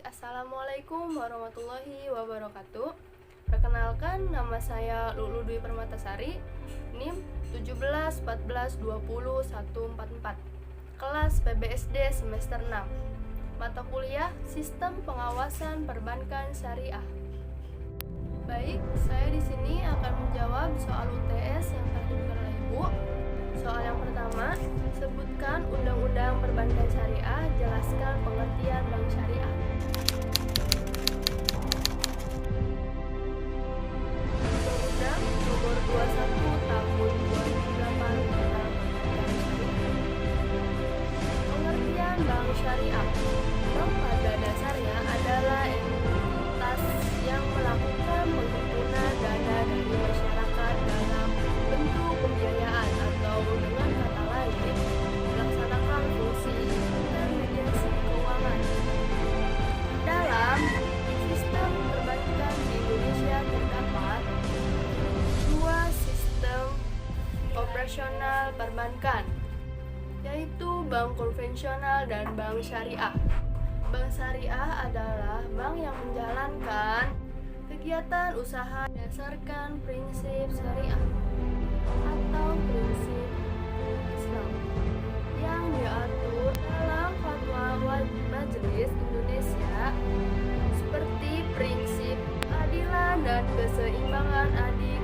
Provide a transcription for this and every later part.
Assalamualaikum warahmatullahi wabarakatuh. Perkenalkan, nama saya Lulu Dwi Permatasari, NIM 1714201444, kelas PBSD semester 6, mata kuliah Sistem Pengawasan Perbankan Syariah. Baik, saya di sini akan menjawab soal UTS yang telah diberikan oleh Ibu. Soal yang pertama, sebutkan Undang-Undang Perbankan Syariah, jelaskan pengertian bank syariah. Undang-Undang Nomor 21 Tahun 2008 tentang bank syariah. Pengertian bank syariah. Bank pada dasarnya adalah entitas yang melakukan penghimpunan dana dari masyarakat dalam bentuk pembiayaan atau dengan kata lain melaksanakan fungsi intermediasi keuangan. Dalam sistem perbankan di Indonesia terdapat dua sistem operasional perbankan, yaitu bank konvensional dan bank syariah. Bank syariah adalah bank yang menjalankan kegiatan usaha berdasarkan prinsip syariah atau prinsip Islam yang diatur dalam Fatwa Majelis Indonesia seperti prinsip keadilan dan keseimbangan adil,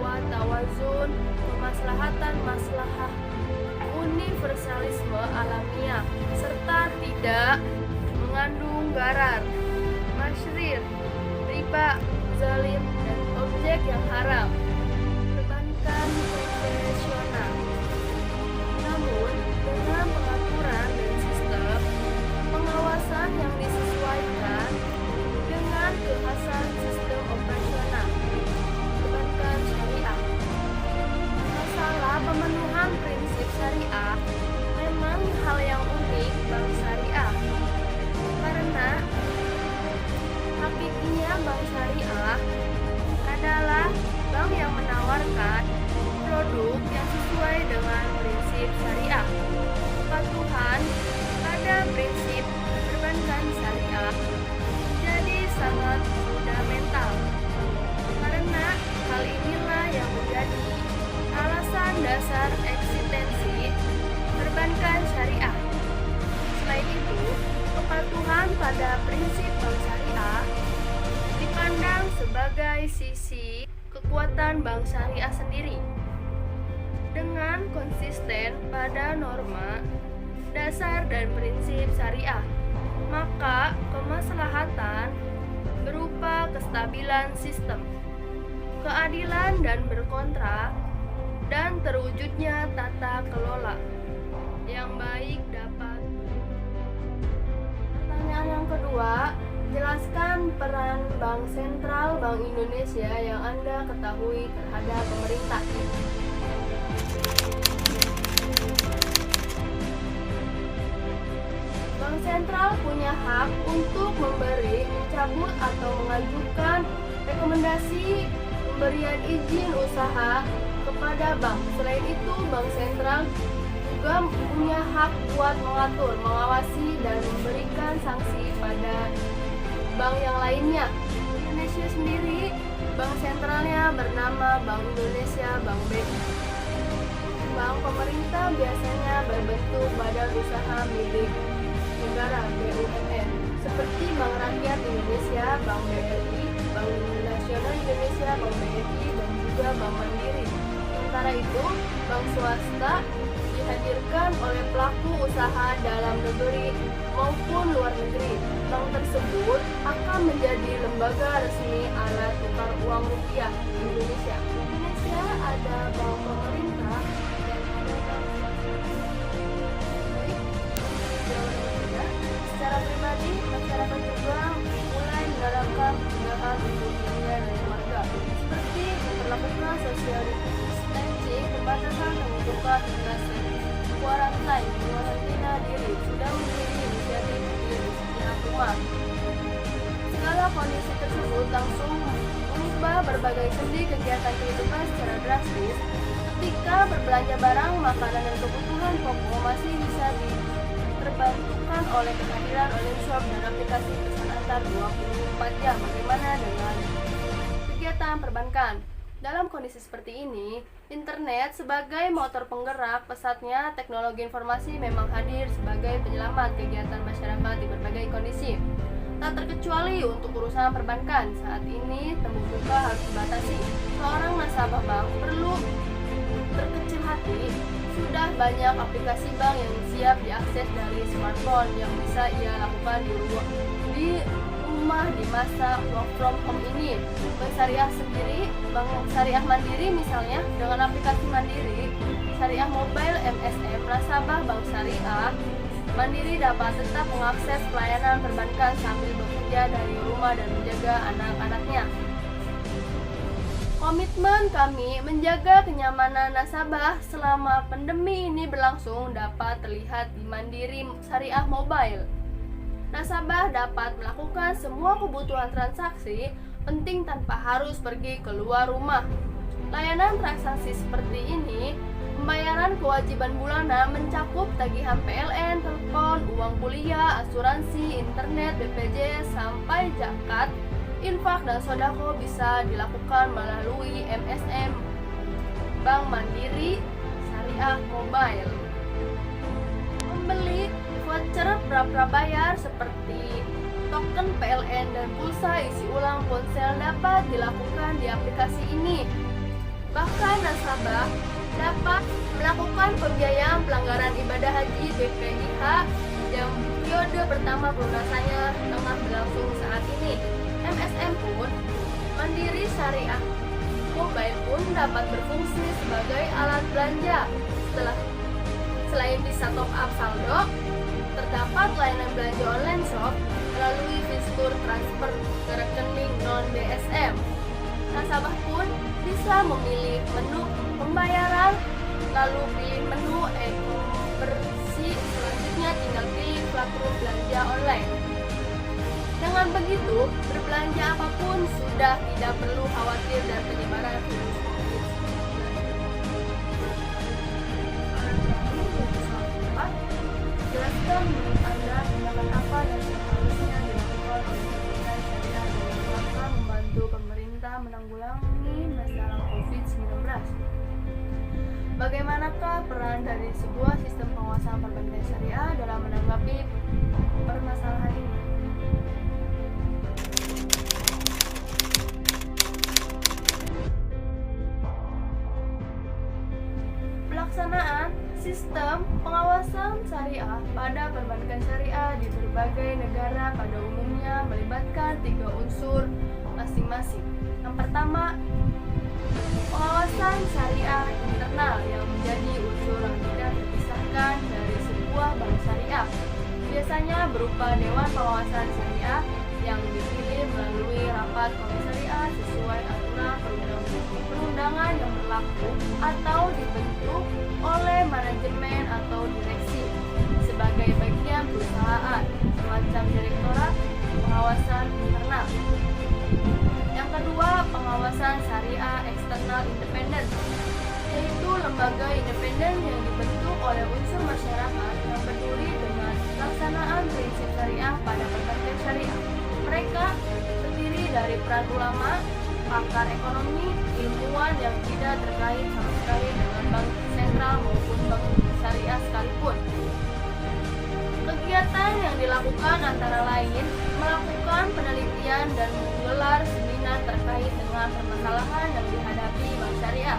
wa tawazun, kemaslahatan maslahah, universalisme alamiah, serta tidak mengandung garar, masyrir, riba, zalim, dan objek yang haram. Perbankan konvensional. Namun, dengan pengaturan dan sistem pengawasan yang disesuaikan dengan kekhasan sistem operasional perbankan syariah. Masalah pemenuhan prinsip syariah memang hal yang unik bank syariah, karena hakikatnya bank syariah adalah bank yang menawarkan produk yang sesuai dengan prinsip syariah. Kepatuhan pada prinsip perbankan syariah jadi sangat fundamental, karena hal inilah yang menjadi alasan dasar eksistensi perbankan syariah. Selain itu, kepatuhan pada prinsip bank syariah dipandang sebagai sisi kekuatan bank syariah sendiri. Dengan konsisten pada norma, dasar dan prinsip syariah, maka kemaslahatan berupa kestabilan sistem, keadilan dan berkontrak, dan terwujudnya tata kelola yang baik dapat. Pertanyaan yang kedua, jelaskan peran Bank Sentral Bank Indonesia yang Anda ketahui terhadap pemerintah. Bank Sentral punya hak untuk memberi, mencabut, atau mengajukan rekomendasi pemberian izin usaha kepada bank. Selain itu, Bank Sentral juga punya hak buat mengatur, mengawasi, dan memberikan sanksi pada bank yang lainnya. Indonesia sendiri, bank sentralnya bernama Bank Indonesia Bank BI. Bank pemerintah biasanya berbentuk badan usaha milik negara BUMN, seperti Bank Rakyat Indonesia, Bank BRI, Bank Nasional Indonesia, Bank BRI, dan juga Bank Mandiri. Sementara itu, bank swasta dihadirkan oleh pelaku usaha dalam negeri maupun luar negeri. Bank tersebut akan menjadi lembaga resmi alat tukar uang rupiah di Indonesia. Di Indonesia ada bank pemerintah dan ada bank swasta. Secara pribadi, masyarakat juga mulai menerapkan kebijakan untuk menjaga warga, seperti memperlakukan social distancing, pembatasan pembentukan kuarantain, karantina diri, sudah menjadi inisiatif di setiap rumah. Segala kondisi tersebut langsung mengubah berbagai sendi kegiatan kehidupan secara drastis. Ketika berbelanja barang, makanan, dan kebutuhan pokok masih bisa terbantukan oleh kehadiran online shop dan aplikasi aplikasi pesan antar 24 jam. Bagaimana dengan kegiatan perbankan? Dalam kondisi seperti ini, internet sebagai motor penggerak pesatnya teknologi informasi memang hadir sebagai penyelamat kegiatan masyarakat di berbagai kondisi. Tak terkecuali untuk urusan perbankan, saat ini tembus muka harus dibatasi. Seorang nasabah bank perlu terkecil hati, sudah banyak aplikasi bank yang siap diakses dari smartphone yang bisa ia lakukan di rumah di masa work from home ini. Bank Syariah sendiri, Bank Syariah Mandiri misalnya, dengan aplikasi Mandiri Syariah Mobile MSM, nasabah Bank Syariah Mandiri dapat tetap mengakses pelayanan perbankan sambil bekerja dari rumah dan menjaga anak-anaknya. Komitmen kami menjaga kenyamanan nasabah selama pandemi ini berlangsung dapat terlihat di Mandiri Syariah Mobile. Nasabah dapat melakukan semua kebutuhan transaksi penting tanpa harus pergi keluar rumah. Layanan transaksi seperti ini, pembayaran kewajiban bulanan mencakup tagihan PLN, telepon, uang kuliah, asuransi, internet, BPJS, sampai zakat, infak, dan sodako bisa dilakukan melalui MSM Bank Mandiri Syariah Mobile. Membeli voucher prabayar seperti token PLN dan pulsa isi ulang ponsel dapat dilakukan di aplikasi ini. Bahkan nasabah dapat melakukan pembiayaan pelanggaran ibadah haji BPIH yang periode pertama pelunasannya tengah berlangsung saat ini. MSM pun, Mandiri Syariah Mobile pun dapat berfungsi sebagai alat belanja. Selain bisa top up saldo, terdapat layanan belanja online shop melalui fitur transfer ke rekening non-BSM. Nasabah pun bisa memilih menu pembayaran, lalu pilih menu e-konversi, selanjutnya tinggal pilih platform belanja online. Dengan begitu, berbelanja apapun sudah tidak perlu khawatir dan penyebaran virus COVID-19. Jelaskan menurut Anda tindakan apa yang seharusnya dilakukan oleh pemerintah syariah dalam rangka membantu pemerintah menanggulangi masalah COVID-19. Bagaimanakah peran dari sebuah sistem penguasaan perbankan syariah dalam menanggapi permasalahan ini? Pelaksanaan sistem pengawasan syariah pada perbankan syariah di berbagai negara pada umumnya melibatkan 3 unsur masing-masing. Yang pertama, pengawasan syariah internal yang menjadi unsur yang tidak terpisahkan dari sebuah bank syariah. Biasanya berupa Dewan Pengawasan Syariah yang dipilih melalui rapat komisi syariah sesuai aturan perundangan yang berlaku atau dibentuk oleh manajemen atau direksi sebagai bagian perusahaan, semacam direktorat pengawasan internal. Yang kedua, pengawasan syariah eksternal independen, yaitu lembaga independen yang dibentuk oleh unsur masyarakat yang peduli dengan pelaksanaan prinsip syariah pada perbankan syariah. Mereka terdiri dari peran ulama, pakar ekonomi, ilmuwan yang tidak terkait sama sekali dengan bank sentral maupun bank syariah sekalipun. Kegiatan yang dilakukan antara lain melakukan penelitian dan menggelar seminar terkait dengan permasalahan yang dihadapi bank syariah.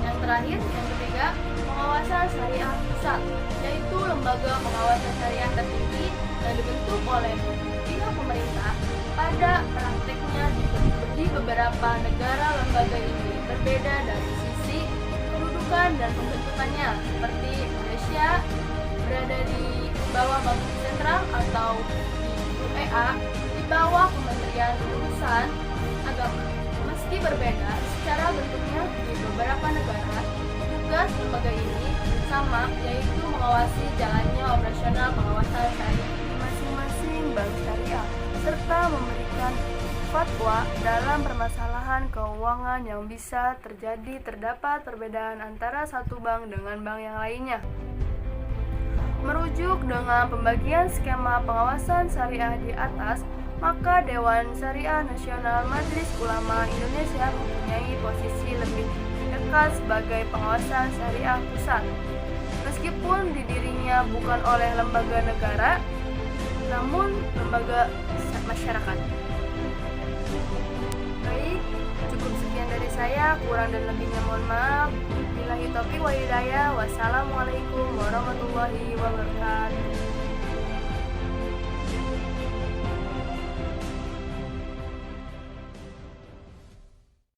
Yang terakhir, yang ketiga, pengawasan syariah pusat, yaitu lembaga pengawasan syariah tertinggi yang dibentuk oleh pihak pemerintah. Pada prakteknya di beberapa negara lembaga ini berbeda dari sisi kedudukan dan pembentukannya, seperti Malaysia berada di bawah Bank Sentral atau di UEA di bawah Kementerian Urusan Agama. Meski berbeda secara bentuknya di beberapa negara, tugas lembaga ini sama, yaitu mengawasi jalannya operasional pengawasan syariah masing-masing bank syariah serta memberikan fatwa dalam permasalahan keuangan yang bisa terjadi terdapat perbedaan antara satu bank dengan bank yang lainnya. Merujuk dengan pembagian skema pengawasan syariah di atas, maka Dewan Syariah Nasional Majelis Ulama Indonesia mempunyai posisi lebih dekat sebagai pengawasan syariah pusat. Meskipun didirinya bukan oleh lembaga negara, namun lembaga masyarakat. Baik, cukup sekian dari saya, kurang dan lebihnya mohon maaf. Billahi taufiq wa hidayah. Wassalamualaikum warahmatullahi wabarakatuh.